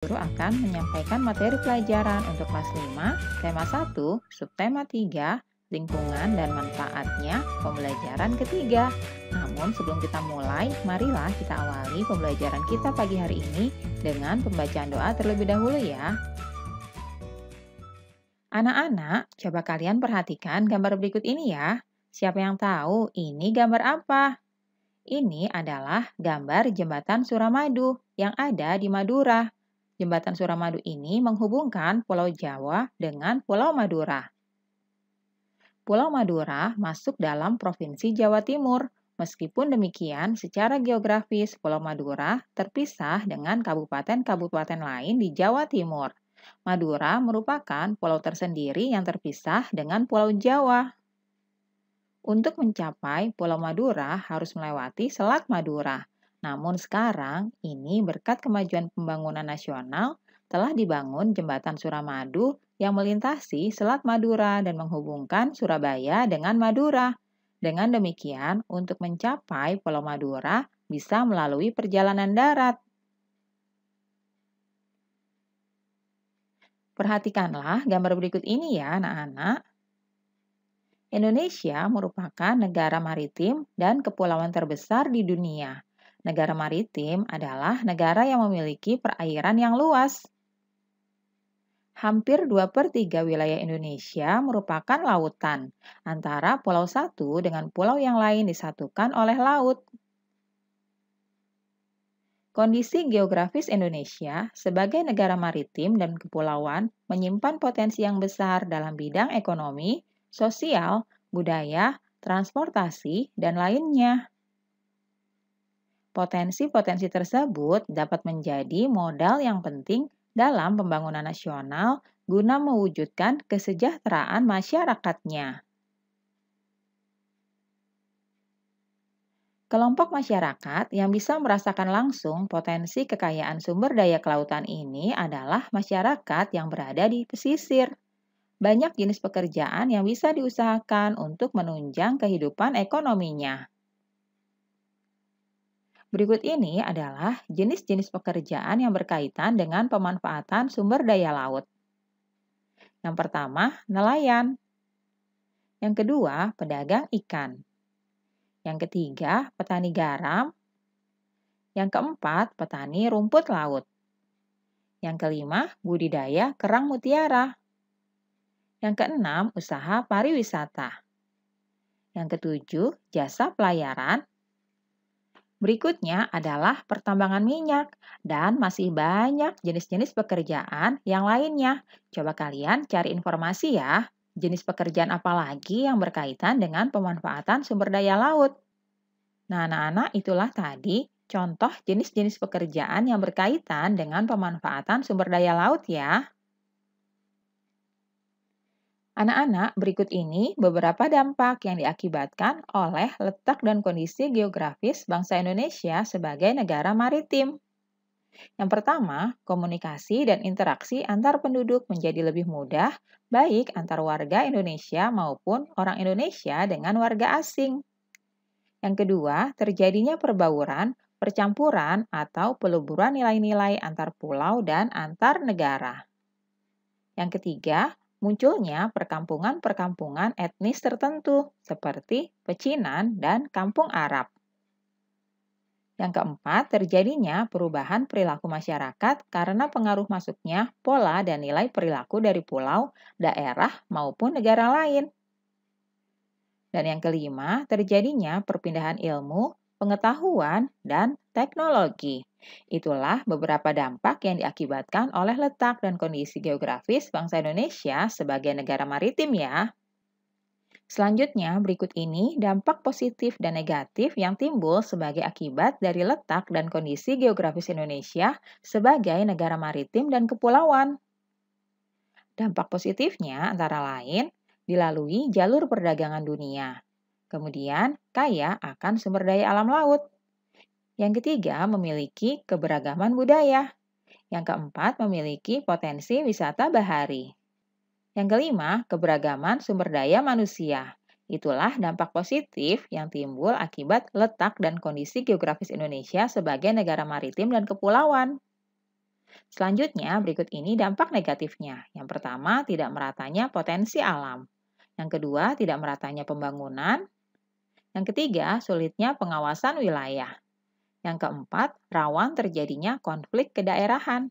Guru akan menyampaikan materi pelajaran untuk kelas 5, tema 1, subtema 3, lingkungan dan manfaatnya, pembelajaran ketiga. Namun sebelum kita mulai, marilah kita awali pembelajaran kita pagi hari ini dengan pembacaan doa terlebih dahulu ya. Anak-anak, coba kalian perhatikan gambar berikut ini ya. Siapa yang tahu ini gambar apa? Ini adalah gambar jembatan Suramadu yang ada di Madura. Jembatan Suramadu ini menghubungkan Pulau Jawa dengan Pulau Madura. Pulau Madura masuk dalam Provinsi Jawa Timur. Meskipun demikian, secara geografis Pulau Madura terpisah dengan kabupaten-kabupaten lain di Jawa Timur. Madura merupakan pulau tersendiri yang terpisah dengan Pulau Jawa. Untuk mencapai Pulau Madura harus melewati Selat Madura. Namun sekarang, ini berkat kemajuan pembangunan nasional, telah dibangun jembatan Suramadu yang melintasi Selat Madura dan menghubungkan Surabaya dengan Madura. Dengan demikian, untuk mencapai Pulau Madura bisa melalui perjalanan darat. Perhatikanlah gambar berikut ini ya anak-anak. Indonesia merupakan negara maritim dan kepulauan terbesar di dunia. Negara maritim adalah negara yang memiliki perairan yang luas. Hampir 2/3 wilayah Indonesia merupakan lautan, antara pulau satu dengan pulau yang lain disatukan oleh laut. Kondisi geografis Indonesia sebagai negara maritim dan kepulauan menyimpan potensi yang besar dalam bidang ekonomi, sosial, budaya, transportasi, dan lainnya. Potensi-potensi tersebut dapat menjadi modal yang penting dalam pembangunan nasional guna mewujudkan kesejahteraan masyarakatnya. Kelompok masyarakat yang bisa merasakan langsung potensi kekayaan sumber daya kelautan ini adalah masyarakat yang berada di pesisir. Banyak jenis pekerjaan yang bisa diusahakan untuk menunjang kehidupan ekonominya. Berikut ini adalah jenis-jenis pekerjaan yang berkaitan dengan pemanfaatan sumber daya laut. Yang pertama, nelayan. Yang kedua, pedagang ikan. Yang ketiga, petani garam. Yang keempat, petani rumput laut. Yang kelima, budidaya kerang mutiara. Yang keenam, usaha pariwisata. Yang ketujuh, jasa pelayaran. Berikutnya adalah pertambangan minyak dan masih banyak jenis-jenis pekerjaan yang lainnya. Coba kalian cari informasi ya. Jenis pekerjaan apa lagi yang berkaitan dengan pemanfaatan sumber daya laut? Nah, anak-anak, itulah tadi contoh jenis-jenis pekerjaan yang berkaitan dengan pemanfaatan sumber daya laut ya. Anak-anak, berikut ini beberapa dampak yang diakibatkan oleh letak dan kondisi geografis bangsa Indonesia sebagai negara maritim. Yang pertama, komunikasi dan interaksi antar penduduk menjadi lebih mudah, baik antar warga Indonesia maupun orang Indonesia dengan warga asing. Yang kedua, terjadinya perbauran, percampuran, atau peluburan nilai-nilai antar pulau dan antar negara. Yang ketiga, munculnya perkampungan-perkampungan etnis tertentu seperti pecinan dan kampung Arab. Yang keempat, terjadinya perubahan perilaku masyarakat karena pengaruh masuknya pola dan nilai perilaku dari pulau, daerah, maupun negara lain. Dan yang kelima, terjadinya perpindahan ilmu, pengetahuan, dan teknologi. Itulah beberapa dampak yang diakibatkan oleh letak dan kondisi geografis bangsa Indonesia sebagai negara maritim ya. Selanjutnya, berikut ini dampak positif dan negatif yang timbul sebagai akibat dari letak dan kondisi geografis Indonesia sebagai negara maritim dan kepulauan. Dampak positifnya antara lain dilalui jalur perdagangan dunia. Kemudian, kaya akan sumber daya alam laut. Yang ketiga, memiliki keberagaman budaya. Yang keempat, memiliki potensi wisata bahari. Yang kelima, keberagaman sumber daya manusia. Itulah dampak positif yang timbul akibat letak dan kondisi geografis Indonesia sebagai negara maritim dan kepulauan. Selanjutnya, berikut ini dampak negatifnya. Yang pertama, tidak meratanya potensi alam. Yang kedua, tidak meratanya pembangunan. Yang ketiga, sulitnya pengawasan wilayah. Yang keempat, rawan terjadinya konflik kedaerahan.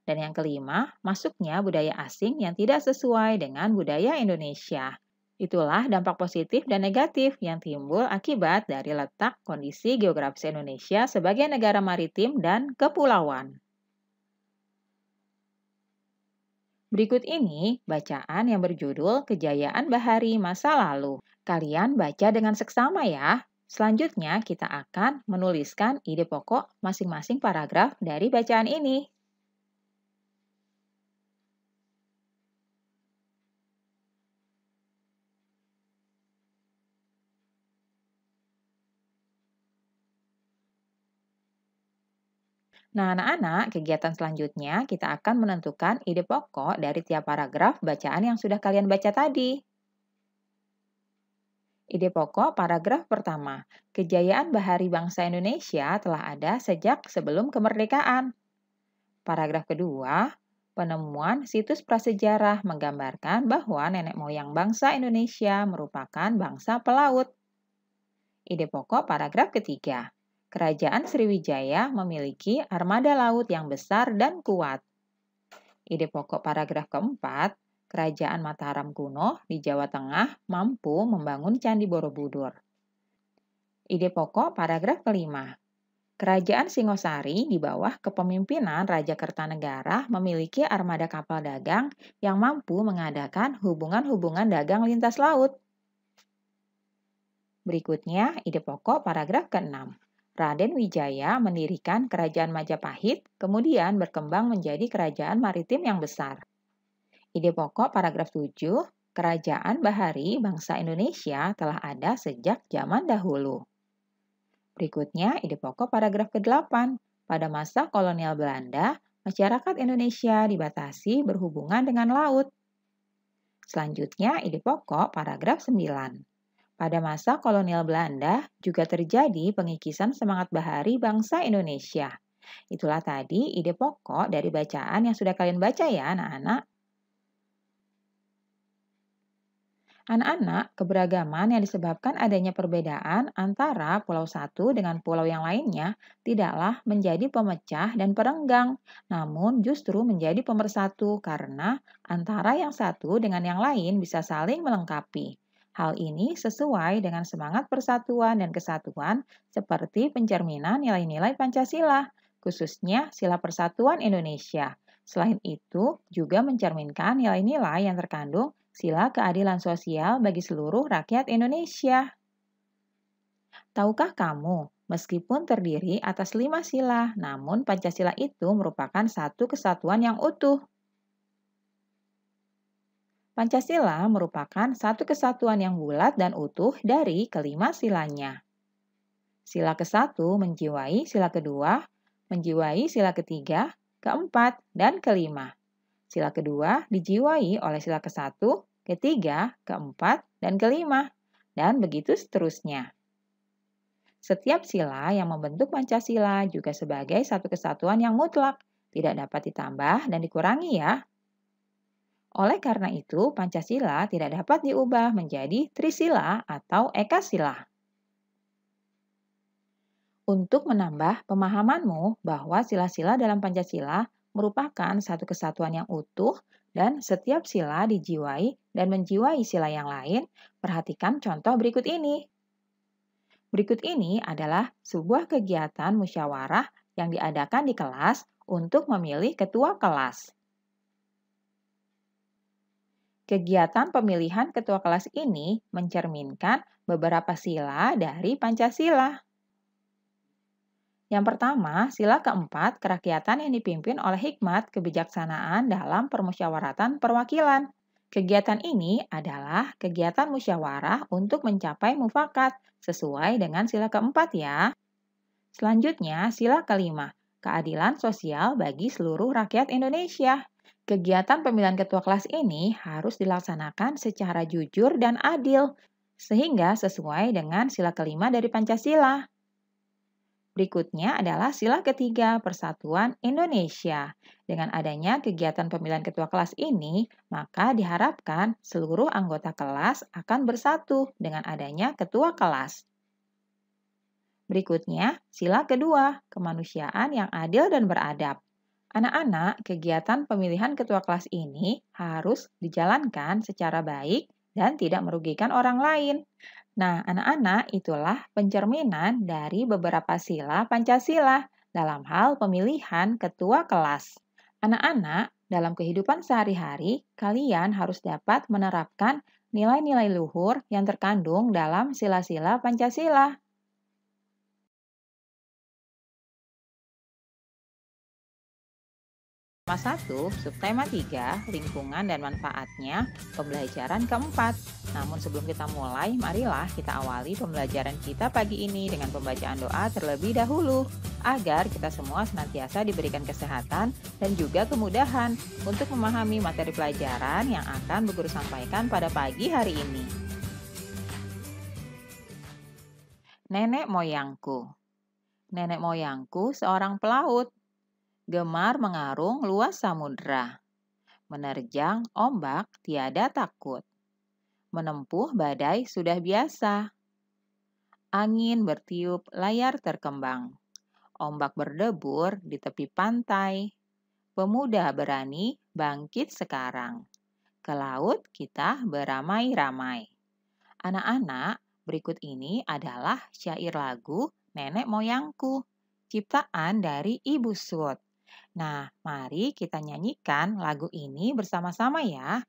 Dan yang kelima, masuknya budaya asing yang tidak sesuai dengan budaya Indonesia. Itulah dampak positif dan negatif yang timbul akibat dari letak kondisi geografis Indonesia sebagai negara maritim dan kepulauan. Berikut ini bacaan yang berjudul Kejayaan Bahari Masa Lalu. Kalian baca dengan seksama ya. Selanjutnya kita akan menuliskan ide pokok masing-masing paragraf dari bacaan ini. Nah, anak-anak, kegiatan selanjutnya kita akan menentukan ide pokok dari tiap paragraf bacaan yang sudah kalian baca tadi. Ide pokok paragraf pertama, kejayaan bahari bangsa Indonesia telah ada sejak sebelum kemerdekaan. Paragraf kedua, penemuan situs prasejarah menggambarkan bahwa nenek moyang bangsa Indonesia merupakan bangsa pelaut. Ide pokok paragraf ketiga, Kerajaan Sriwijaya memiliki armada laut yang besar dan kuat. Ide pokok paragraf keempat, Kerajaan Mataram kuno di Jawa Tengah mampu membangun Candi Borobudur. Ide pokok paragraf kelima, Kerajaan Singosari di bawah kepemimpinan Raja Kertanegara memiliki armada kapal dagang yang mampu mengadakan hubungan-hubungan dagang lintas laut. Berikutnya, ide pokok paragraf ke-6. Raden Wijaya mendirikan Kerajaan Majapahit, kemudian berkembang menjadi kerajaan maritim yang besar. Ide pokok paragraf 7. Kerajaan Bahari bangsa Indonesia telah ada sejak zaman dahulu. Berikutnya, ide pokok paragraf ke-8. Pada masa kolonial Belanda, masyarakat Indonesia dibatasi berhubungan dengan laut. Selanjutnya, ide pokok paragraf 9. Pada masa kolonial Belanda juga terjadi pengikisan semangat bahari bangsa Indonesia. Itulah tadi ide pokok dari bacaan yang sudah kalian baca ya, anak-anak. Anak-anak, keberagaman yang disebabkan adanya perbedaan antara pulau satu dengan pulau yang lainnya tidaklah menjadi pemecah dan perenggang, namun justru menjadi pemersatu karena antara yang satu dengan yang lain bisa saling melengkapi. Hal ini sesuai dengan semangat persatuan dan kesatuan seperti pencerminan nilai-nilai Pancasila, khususnya Sila Persatuan Indonesia. Selain itu, juga mencerminkan nilai-nilai yang terkandung Sila keadilan sosial bagi seluruh rakyat Indonesia. Tahukah kamu, meskipun terdiri atas 5 sila, namun Pancasila itu merupakan satu kesatuan yang utuh. Pancasila merupakan satu kesatuan yang bulat dan utuh dari kelima silanya. Sila ke-1 menjiwai sila kedua, menjiwai sila ketiga, keempat, dan kelima. Sila kedua dijiwai oleh sila ke-1, ketiga, keempat, dan kelima, dan begitu seterusnya. Setiap sila yang membentuk Pancasila juga sebagai satu kesatuan yang mutlak, tidak dapat ditambah dan dikurangi ya. Oleh karena itu, Pancasila tidak dapat diubah menjadi Trisila atau Ekasila. Untuk menambah pemahamanmu bahwa sila-sila dalam Pancasila merupakan satu kesatuan yang utuh dan setiap sila dijiwai dan menjiwai sila yang lain, perhatikan contoh berikut ini. Berikut ini adalah sebuah kegiatan musyawarah yang diadakan di kelas untuk memilih ketua kelas. Kegiatan pemilihan ketua kelas ini mencerminkan beberapa sila dari Pancasila. Yang pertama, sila keempat, kerakyatan yang dipimpin oleh hikmat kebijaksanaan dalam permusyawaratan perwakilan. Kegiatan ini adalah kegiatan musyawarah untuk mencapai mufakat sesuai dengan sila keempat ya. Selanjutnya, sila kelima, keadilan sosial bagi seluruh rakyat Indonesia. Kegiatan pemilihan ketua kelas ini harus dilaksanakan secara jujur dan adil, sehingga sesuai dengan sila kelima dari Pancasila. Berikutnya adalah sila ketiga Persatuan Indonesia. Dengan adanya kegiatan pemilihan ketua kelas ini, maka diharapkan seluruh anggota kelas akan bersatu dengan adanya ketua kelas. Berikutnya, sila kedua, kemanusiaan yang adil dan beradab. Anak-anak, kegiatan pemilihan ketua kelas ini harus dijalankan secara baik dan tidak merugikan orang lain. Nah, anak-anak, itulah pencerminan dari beberapa sila Pancasila dalam hal pemilihan ketua kelas. Anak-anak, dalam kehidupan sehari-hari, kalian harus dapat menerapkan nilai-nilai luhur yang terkandung dalam sila-sila Pancasila. Tema 1, subtema 3, lingkungan dan manfaatnya, pembelajaran keempat. Namun sebelum kita mulai, marilah kita awali pembelajaran kita pagi ini dengan pembacaan doa terlebih dahulu, agar kita semua senantiasa diberikan kesehatan dan juga kemudahan untuk memahami materi pelajaran yang akan Bu Guru sampaikan pada pagi hari ini. Nenek moyangku. Nenek moyangku seorang pelaut, gemar mengarung luas samudra, menerjang ombak tiada takut, menempuh badai sudah biasa, angin bertiup layar terkembang, ombak berdebur di tepi pantai, pemuda berani bangkit sekarang, ke laut kita beramai-ramai. Anak-anak, berikut ini adalah syair lagu Nenek Moyangku, ciptaan dari Ibu Sud. Nah, mari kita nyanyikan lagu ini bersama-sama ya.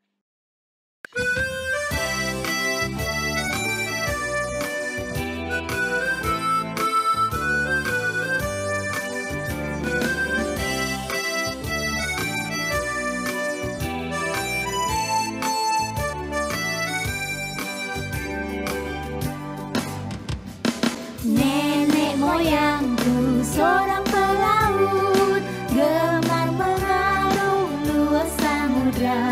Nenek moyangku seorang pelaut, gemar mengarung luas samudra,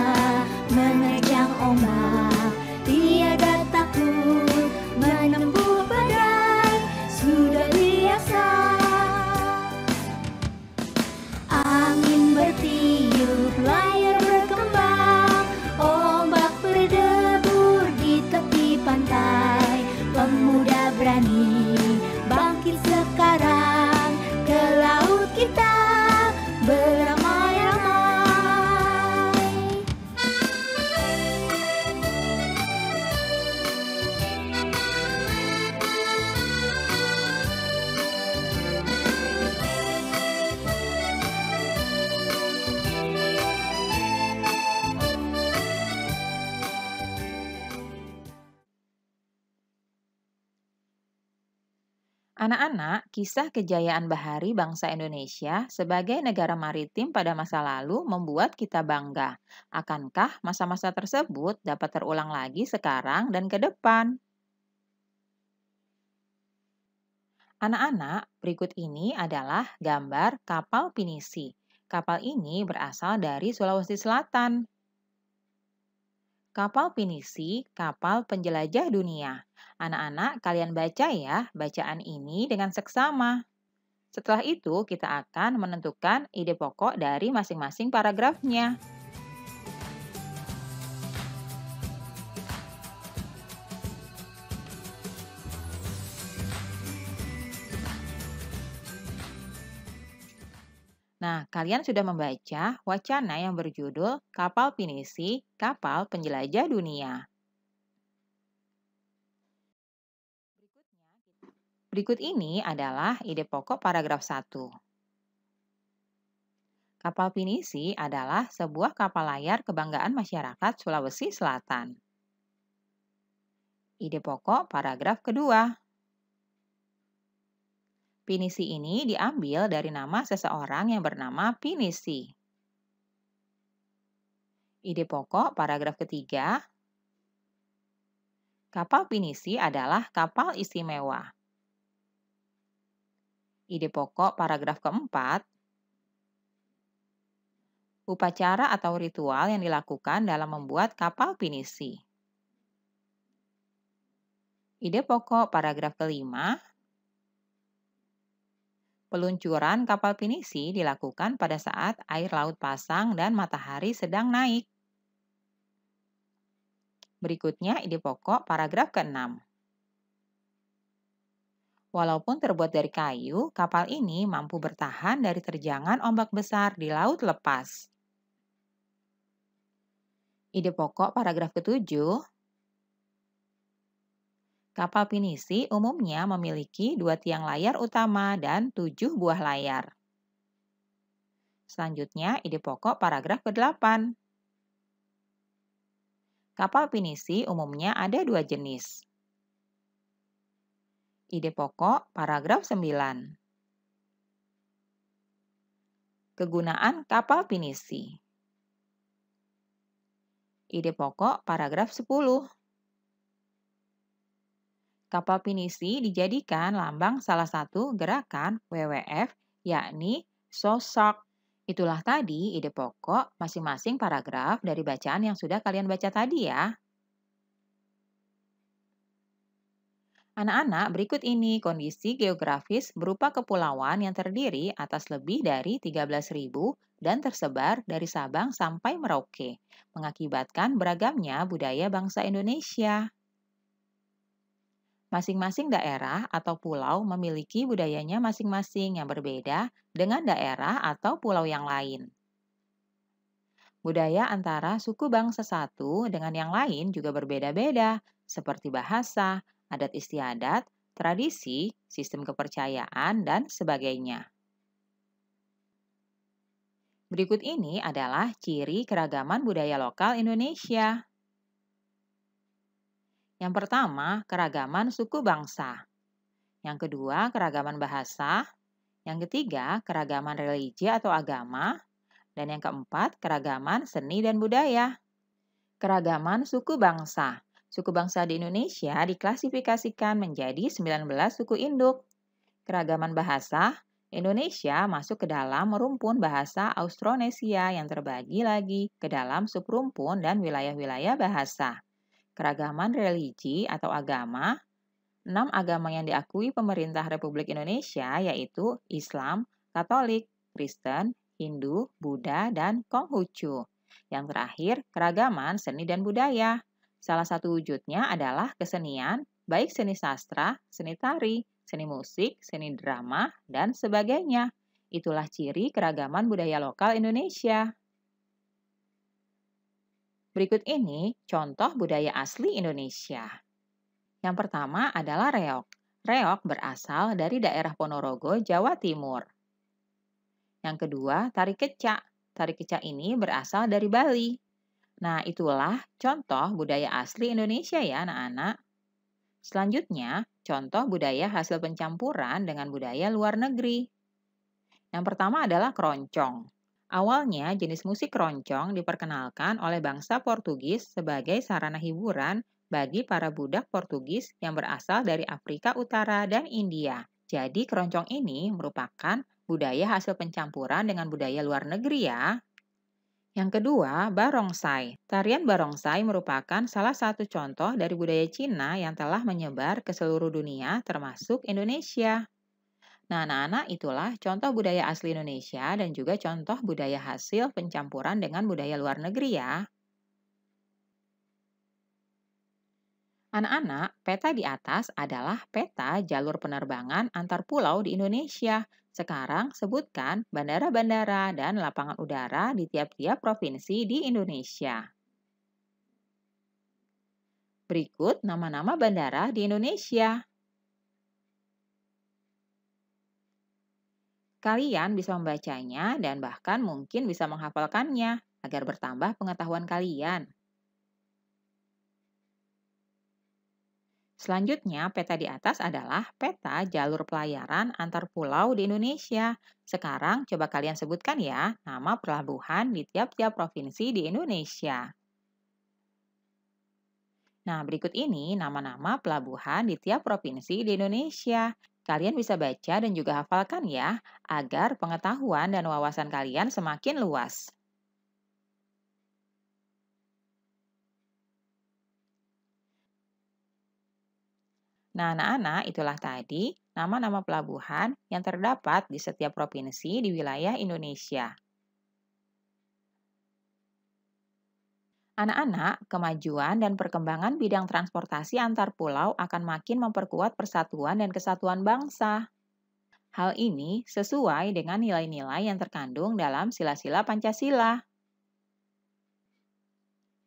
menerjang ombak tiada takut, menempuh badai sudah biasa. Angin bertiup layar berkembang, ombak berdebur di tepi pantai, pemuda berani bangkit sekarang, ke laut kita beramai-ramai. Anak-anak, kisah kejayaan bahari bangsa Indonesia sebagai negara maritim pada masa lalu membuat kita bangga. Akankah masa-masa tersebut dapat terulang lagi sekarang dan ke depan? Anak-anak, berikut ini adalah gambar kapal pinisi. Kapal ini berasal dari Sulawesi Selatan. Kapal pinisi, kapal penjelajah dunia. Anak-anak, kalian baca ya bacaan ini dengan seksama. Setelah itu, kita akan menentukan ide pokok dari masing-masing paragrafnya. Nah, kalian sudah membaca wacana yang berjudul Kapal Pinisi, Kapal Penjelajah Dunia. Berikut ini adalah ide pokok paragraf 1. Kapal pinisi adalah sebuah kapal layar kebanggaan masyarakat Sulawesi Selatan. Ide pokok paragraf kedua. Pinisi ini diambil dari nama seseorang yang bernama Pinisi. Ide pokok paragraf ketiga. Kapal pinisi adalah kapal istimewa. Ide pokok paragraf keempat. Upacara atau ritual yang dilakukan dalam membuat kapal pinisi. Ide pokok paragraf kelima. Peluncuran kapal pinisi dilakukan pada saat air laut pasang dan matahari sedang naik. Berikutnya ide pokok paragraf ke-6. Walaupun terbuat dari kayu, kapal ini mampu bertahan dari terjangan ombak besar di laut lepas. Ide pokok paragraf ke-7. Kapal pinisi umumnya memiliki 2 tiang layar utama dan 7 buah layar. Selanjutnya, ide pokok paragraf ke-8. Kapal pinisi umumnya ada 2 jenis. Ide pokok paragraf 9. Kegunaan kapal pinisi. Ide pokok paragraf 10. Kapal pinisi dijadikan lambang salah satu gerakan WWF, yakni SOSARK. Itulah tadi ide pokok masing-masing paragraf dari bacaan yang sudah kalian baca tadi ya. Anak-anak, berikut ini kondisi geografis berupa kepulauan yang terdiri atas lebih dari 13.000 dan tersebar dari Sabang sampai Merauke, mengakibatkan beragamnya budaya bangsa Indonesia. Masing-masing daerah atau pulau memiliki budayanya masing-masing yang berbeda dengan daerah atau pulau yang lain. Budaya antara suku bangsa satu dengan yang lain juga berbeda-beda, seperti bahasa, adat istiadat, tradisi, sistem kepercayaan, dan sebagainya. Berikut ini adalah ciri keragaman budaya lokal Indonesia. Yang pertama, keragaman suku bangsa. Yang kedua, keragaman bahasa. Yang ketiga, keragaman religi atau agama. Dan yang keempat, keragaman seni dan budaya. Keragaman suku bangsa. Suku bangsa di Indonesia diklasifikasikan menjadi 19 suku induk. Keragaman bahasa, Indonesia masuk ke dalam rumpun bahasa Austronesia yang terbagi lagi ke dalam subrumpun dan wilayah-wilayah bahasa. Keragaman religi atau agama, 6 agama yang diakui pemerintah Republik Indonesia yaitu Islam, Katolik, Kristen, Hindu, Buddha, dan Konghucu. Yang terakhir, keragaman seni dan budaya. Salah satu wujudnya adalah kesenian, baik seni sastra, seni tari, seni musik, seni drama, dan sebagainya. Itulah ciri keragaman budaya lokal Indonesia. Berikut ini contoh budaya asli Indonesia. Yang pertama adalah reog. Reog berasal dari daerah Ponorogo, Jawa Timur. Yang kedua, tari kecak. Tari kecak ini berasal dari Bali. Nah, itulah contoh budaya asli Indonesia ya, anak-anak. Selanjutnya, contoh budaya hasil pencampuran dengan budaya luar negeri. Yang pertama adalah keroncong. Awalnya, jenis musik keroncong diperkenalkan oleh bangsa Portugis sebagai sarana hiburan bagi para budak Portugis yang berasal dari Afrika Utara dan India. Jadi, keroncong ini merupakan budaya hasil pencampuran dengan budaya luar negeri ya. Yang kedua, barongsai. Tarian barongsai merupakan salah satu contoh dari budaya Cina yang telah menyebar ke seluruh dunia termasuk Indonesia. Nah, anak-anak, itulah contoh budaya asli Indonesia dan juga contoh budaya hasil pencampuran dengan budaya luar negeri ya. Anak-anak, peta di atas adalah peta jalur penerbangan antar pulau di Indonesia. Sekarang sebutkan bandara-bandara dan lapangan udara di tiap-tiap provinsi di Indonesia. Berikut nama-nama bandara di Indonesia. Kalian bisa membacanya dan bahkan mungkin bisa menghafalkannya agar bertambah pengetahuan kalian. Selanjutnya, peta di atas adalah peta jalur pelayaran antar pulau di Indonesia. Sekarang coba kalian sebutkan ya nama pelabuhan di tiap-tiap provinsi di Indonesia. Nah, berikut ini nama-nama pelabuhan di tiap provinsi di Indonesia. Kalian bisa baca dan juga hafalkan ya, agar pengetahuan dan wawasan kalian semakin luas. Nah, anak-anak, itulah tadi nama-nama pelabuhan yang terdapat di setiap provinsi di wilayah Indonesia. Anak-anak, kemajuan dan perkembangan bidang transportasi antar pulau akan makin memperkuat persatuan dan kesatuan bangsa. Hal ini sesuai dengan nilai-nilai yang terkandung dalam sila-sila Pancasila.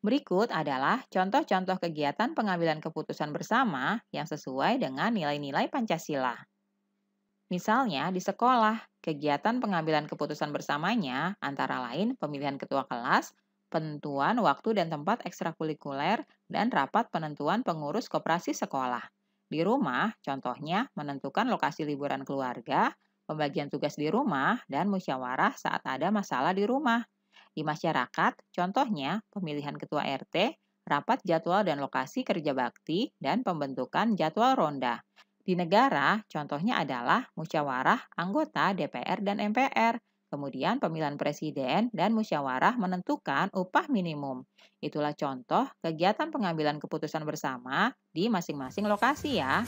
Berikut adalah contoh-contoh kegiatan pengambilan keputusan bersama yang sesuai dengan nilai-nilai Pancasila. Misalnya di sekolah, kegiatan pengambilan keputusan bersamanya antara lain pemilihan ketua kelas, penentuan waktu dan tempat ekstrakurikuler, dan rapat penentuan pengurus koperasi sekolah. Di rumah, contohnya menentukan lokasi liburan keluarga, pembagian tugas di rumah, dan musyawarah saat ada masalah di rumah. Di masyarakat, contohnya pemilihan ketua RT, rapat jadwal dan lokasi kerja bakti, dan pembentukan jadwal ronda. Di negara, contohnya adalah musyawarah anggota DPR dan MPR, kemudian pemilihan presiden dan musyawarah menentukan upah minimum. Itulah contoh kegiatan pengambilan keputusan bersama di masing-masing lokasi ya.